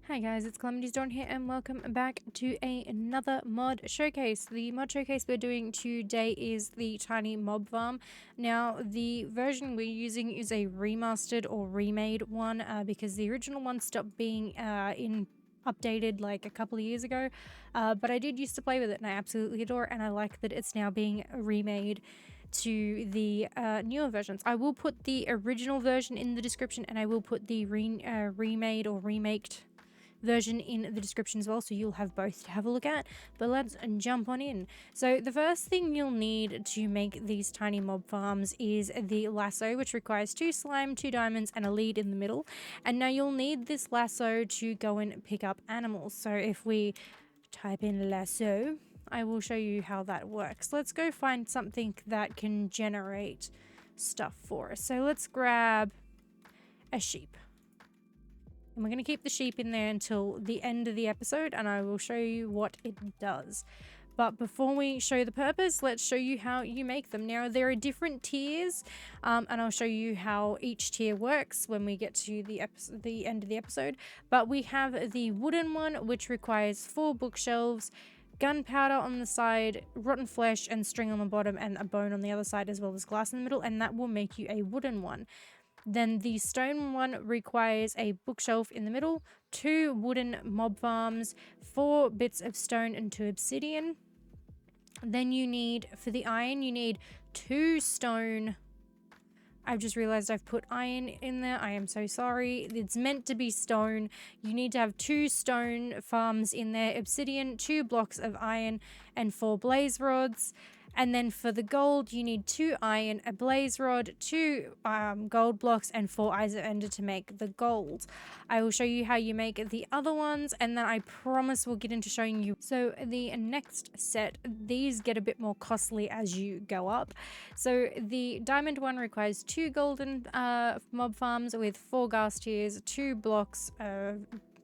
Hi guys, it's CalamitiesDawn here and welcome back to another mod showcase. The mod showcase we're doing today is the tiny mob farm. Now the version we're using is a remastered or remade one because the original one stopped being updated like a couple of years ago, but I did used to play with it and I absolutely adore it, and I like that it's now being remade to the newer versions. I will put the original version in the description and I will put the remade or remaked version in the description as well, so you'll have both to have a look at. But let's jump on in. So the first thing you'll need to make these tiny mob farms is the lasso, which requires 2 slime, 2 diamonds and a lead in the middle. And now you'll need this lasso to go and pick up animals. So if we type in lasso, I will show you how that works. Let's go find something that can generate stuff for us. So let's grab a sheep. And we're going to keep the sheep in there until the end of the episode and I will show you what it does. But before we show the purpose, let's show you how you make them. Now there are different tiers and I'll show you how each tier works when we get to the end of the episode. But we have the wooden one, which requires 4 bookshelves, gunpowder on the side, rotten flesh and string on the bottom, and a bone on the other side, as well as glass in the middle, and that will make you a wooden one. Then the stone one requires a bookshelf in the middle, 2 wooden mob farms, 4 bits of stone and 2 obsidian. Then you need, for the iron, you need 2 stone. I've just realized I've put iron in there. I am so sorry. It's meant to be stone. You need to have 2 stone farms in there, obsidian, 2 blocks of iron and 4 blaze rods. And then for the gold, you need 2 iron, a blaze rod, 2 gold blocks, and 4 eyes of ender to make the gold. I will show you how you make the other ones, and then I promise we'll get into showing you. So the next set, these get a bit more costly as you go up. So the diamond one requires 2 golden mob farms with 4 ghast tears, 2 blocks,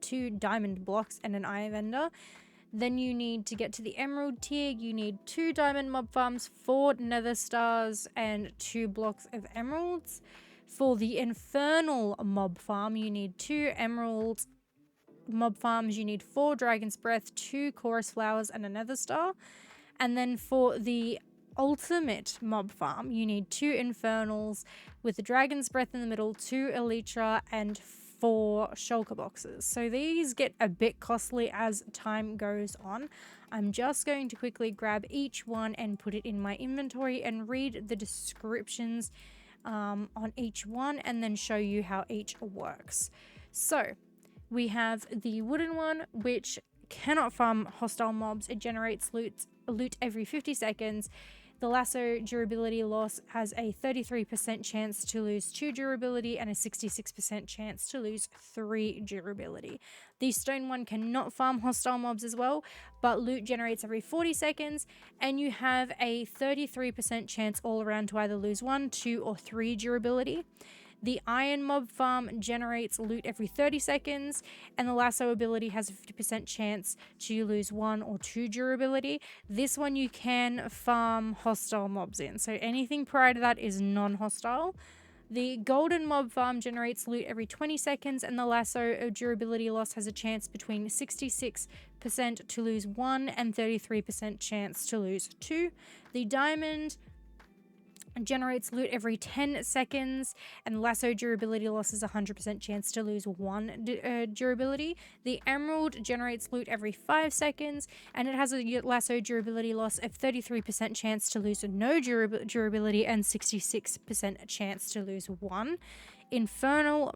2 diamond blocks, and an eye of ender. Then you need to get to the emerald tier. You need 2 diamond mob farms, 4 nether stars, and 2 blocks of emeralds. For the infernal mob farm, you need 2 emerald mob farms. You need 4 dragon's breath, 2 chorus flowers, and a nether star. And then for the ultimate mob farm, you need 2 infernals with the dragon's breath in the middle, 2 elytra, and 4 shulker boxes. So these get a bit costly as time goes on. I'm just going to quickly grab each one and put it in my inventory and read the descriptions on each one and then show you how each works. So we have the wooden one, which cannot farm hostile mobs. It generates loot every 50 seconds. The lasso durability loss has a 33% chance to lose 2 durability and a 66% chance to lose 3 durability. The stone one cannot farm hostile mobs as well, but loot generates every 40 seconds, and you have a 33% chance all around to either lose 1, 2, or 3 durability. The iron mob farm generates loot every 30 seconds, and the lasso ability has a 50% chance to lose 1 or 2 durability. This one you can farm hostile mobs in, so anything prior to that is non-hostile. The golden mob farm generates loot every 20 seconds, and the lasso durability loss has a chance between 66% to lose 1 and 33% chance to lose 2. The diamond generates loot every 10 seconds, and lasso durability loss is 100% chance to lose 1 durability. The emerald generates loot every 5 seconds, and it has a lasso durability loss of 33% chance to lose no durability and 66% chance to lose 1. Inferno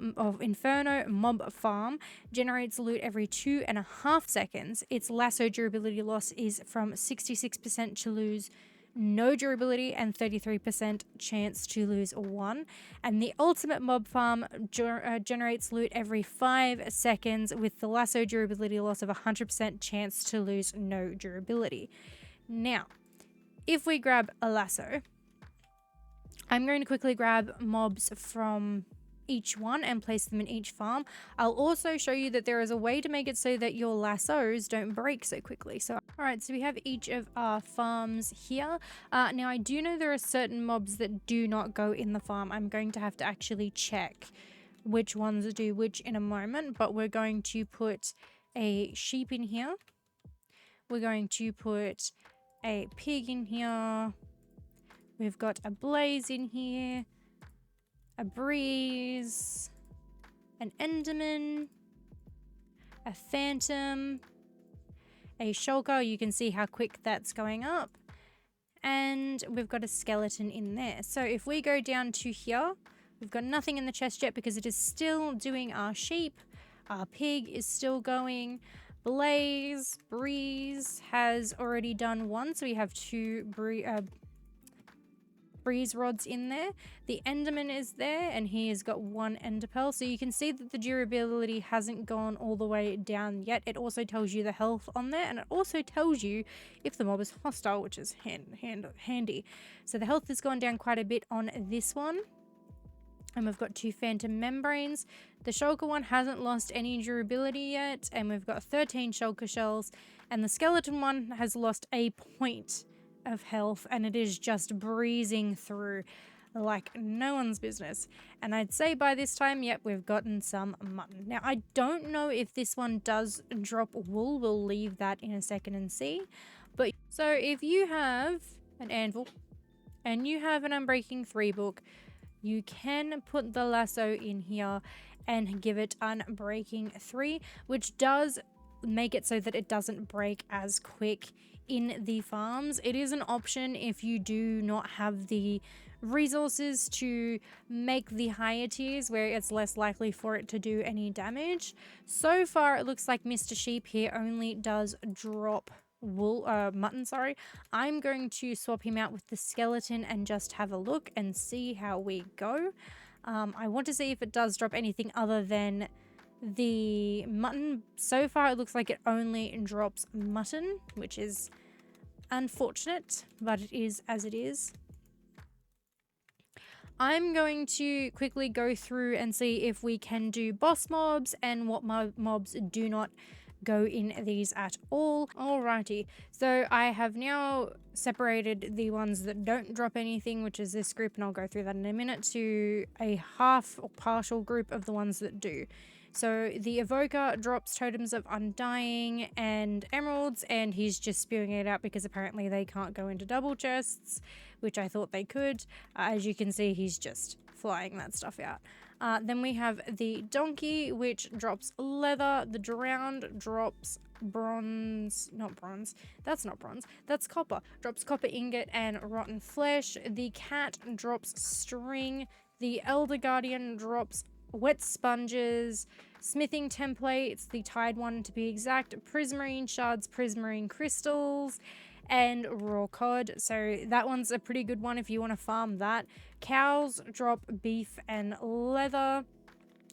mob farm generates loot every 2.5 seconds. Its lasso durability loss is from 66% to lose no durability and 33% chance to lose 1. And the ultimate mob farm generates loot every 5 seconds with the lasso durability loss of 100% chance to lose no durability. Now, if we grab a lasso, I'm going to quickly grab mobs from each one and place them in each farm. I'll also show you that there is a way to make it so that your lassos don't break so quickly. So, all right, so we have each of our farms here. Now, I do know there are certain mobs that do not go in the farm. I'm going to have to actually check which ones do which in a moment, but we're going to put a sheep in here. We're going to put a pig in here. We've got a blaze in here, a breeze, an enderman, a phantom, a shulker. You can see how quick that's going up. And we've got a skeleton in there. So if we go down to here, we've got nothing in the chest yet because it is still doing our sheep. Our pig is still going. Blaze, breeze has already done one. So we have two breeze rods in there. The enderman is there and he has got one ender pearl. So you can see that the durability hasn't gone all the way down yet. It also tells you the health on there, and it also tells you if the mob is hostile, which is handy. So the health has gone down quite a bit on this one. And we've got two phantom membranes. The shulker one hasn't lost any durability yet, and we've got 13 shulker shells, and the skeleton one has lost a point of health, and it is just breezing through like no one's business. And I'd say by this time, yep, we've gotten some mutton. Now, I don't know if this one does drop wool. We'll leave that in a second and see. But so if you have an anvil and you have an Unbreaking 3 book, you can put the lasso in here and give it Unbreaking 3, which does make it so that it doesn't break as quick in the farms. It is an option if you do not have the resources to make the higher tiers where it's less likely for it to do any damage. So far it looks like Mr. Sheep here only does drop mutton. I'm going to swap him out with the skeleton and just have a look and see how we go. I want to see if it does drop anything other than the mutton. So far it looks like it only drops mutton, which is unfortunate, but it is as it is. I'm going to quickly go through and see if we can do boss mobs and what mobs do not go in these at all. Alrighty, so I have now separated the ones that don't drop anything, which is this group, and I'll go through that in a minute, to a half or partial group of the ones that do. So the evoker drops totems of undying and emeralds, and he's just spewing it out because apparently they can't go into double chests, which I thought they could. As you can see, he's just flying that stuff out. Then we have the donkey, which drops leather. The drowned drops bronze, not bronze, that's not bronze, that's copper. Drops copper ingot and rotten flesh. The cat drops string. The elder guardian drops wet sponges, smithing templates, the tied one to be exact, prismarine shards, prismarine crystals, and raw cod. So that one's a pretty good one if you want to farm that. Cows drop beef and leather.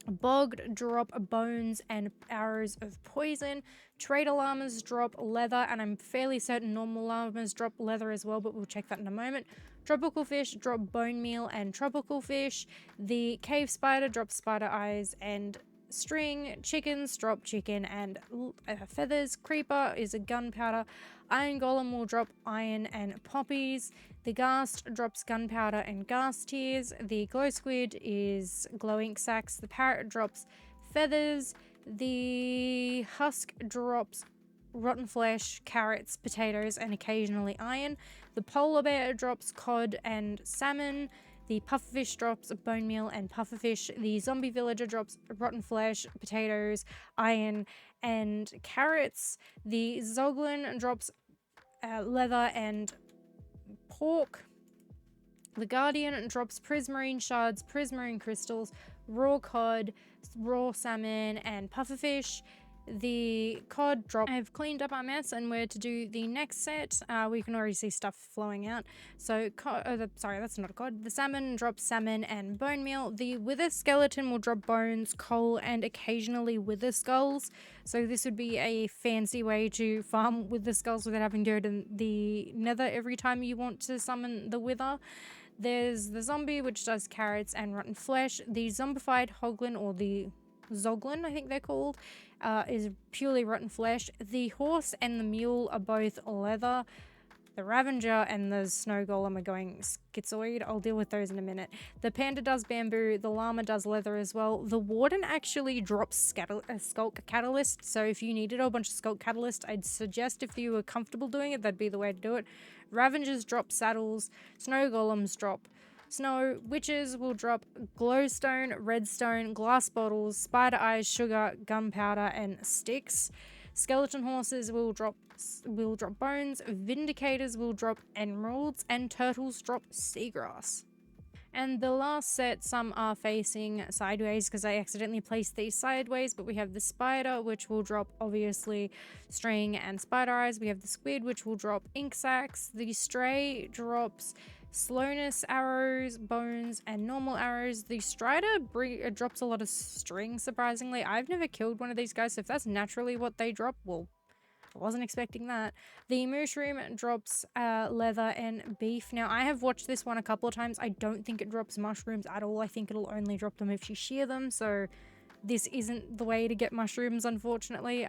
Bogged drop bones and arrows of poison. Trader llamas drop leather, and I'm fairly certain normal llamas drop leather as well, but we'll check that in a moment. Tropical fish drop bone meal and tropical fish. The cave spider drops spider eyes and string. Chickens drop chicken and feathers. Creeper is a gunpowder. Iron golem will drop iron and poppies. The ghast drops gunpowder and ghast tears. The glow squid is glow ink sacks. The parrot drops feathers. The husk drops rotten flesh, carrots, potatoes, and occasionally iron. The polar bear drops cod and salmon. The pufferfish drops bone meal and pufferfish. The zombie villager drops rotten flesh, potatoes, iron, and carrots. The zoglin drops leather and pork. The guardian drops prismarine shards, prismarine crystals, raw cod, raw salmon, and pufferfish. The cod drop. I've cleaned up our mess and we're to do the next set. We can already see stuff flowing out. So, sorry, that's not a cod. The salmon drops salmon and bone meal. The wither skeleton will drop bones, coal, and occasionally wither skulls. So this would be a fancy way to farm wither skulls without having to go to the nether every time you want to summon the wither. There's the zombie, which does carrots and rotten flesh. The zombified hoglin, or the zoglin, I think they're called, is purely rotten flesh. The horse and the mule are both leather. The Ravenger and the Snow Golem are going schizoid. I'll deal with those in a minute. The Panda does bamboo. The Llama does leather as well. The Warden actually drops Skulk Catalyst. So if you needed a bunch of Skulk Catalyst, I'd suggest if you were comfortable doing it, that'd be the way to do it. Ravengers drop saddles. Snow Golems drop snow. Witches will drop glowstone, redstone, glass bottles, spider eyes, sugar, gunpowder, and sticks. Skeleton horses will drop bones, vindicators will drop emeralds, and turtles drop seagrass. And the last set, some are facing sideways because I accidentally placed these sideways, but we have the spider, which will drop obviously string and spider eyes. We have the squid, which will drop ink sacs. The stray drops slowness arrows, bones, and normal arrows. The strider drops a lot of string, surprisingly. I've never killed one of these guys, so if that's naturally what they drop, well, I wasn't expecting that. The mushroom drops leather and beef. Now, I have watched this one a couple of times. I don't think it drops mushrooms at all. I think it'll only drop them if you shear them, so this isn't the way to get mushrooms, unfortunately.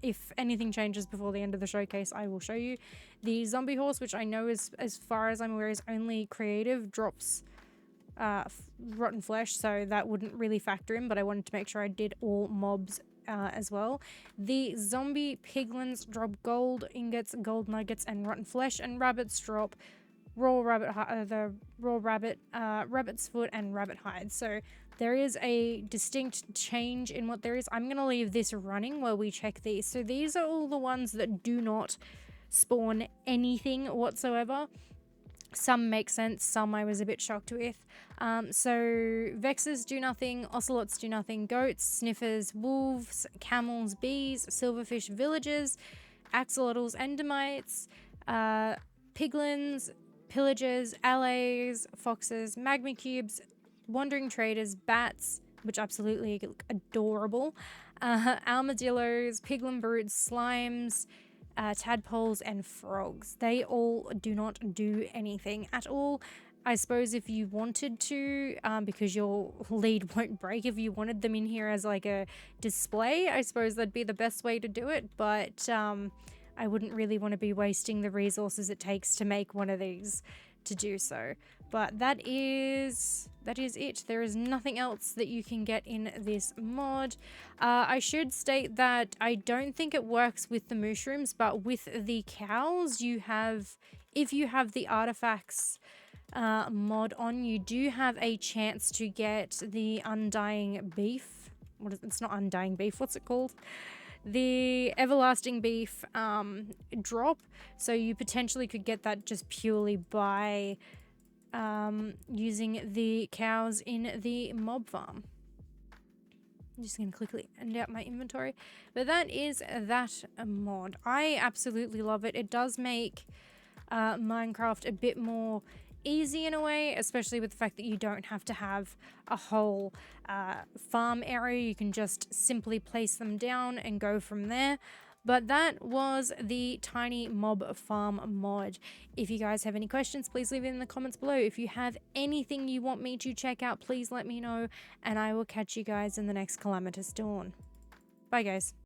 If anything changes before the end of the showcase, I will show you. The zombie horse, which I know is, as far as I'm aware, is only creative, drops rotten flesh, so that wouldn't really factor in, but I wanted to make sure I did all mobs as well. The zombie piglins drop gold ingots, gold nuggets, and rotten flesh, and rabbits drop rabbit's foot and rabbit hide. So there is a distinct change in what there is. I'm going to leave this running while we check these. So these are all the ones that do not spawn anything whatsoever. Some make sense, some I was a bit shocked with. So Vexes do nothing, Ocelots do nothing, goats, sniffers, wolves, camels, bees, silverfish villagers, axolotls, endermites, piglins, pillagers, allays, foxes, magma cubes, wandering traders, bats, which absolutely look adorable, armadillos, piglin brutes, slimes, tadpoles, and frogs. They all do not do anything at all. I suppose if you wanted to, because your lead won't break, if you wanted them in here as like a display, I suppose that'd be the best way to do it, but I wouldn't really want to be wasting the resources it takes to make one of these to do so. But that is it. There is nothing else that you can get in this mod. I should state that I don't think it works with the mushrooms, but with the cows, if you have the artifacts mod on, you do have a chance to get the undying beef. It's not undying beef, what's it called? The everlasting beef drop, so you potentially could get that just purely by using the cows in the mob farm. I'm just going to quickly end out my inventory, but that is that mod. I absolutely love it. It does make Minecraft a bit more easy in a way, especially with the fact that you don't have to have a whole farm area. You can just simply place them down and go from there. But that was the tiny mob farm mod. If you guys have any questions, please leave it in the comments below. If you have anything you want me to check out, please let me know, and I will catch you guys in the next Calamitous Dawn. Bye guys.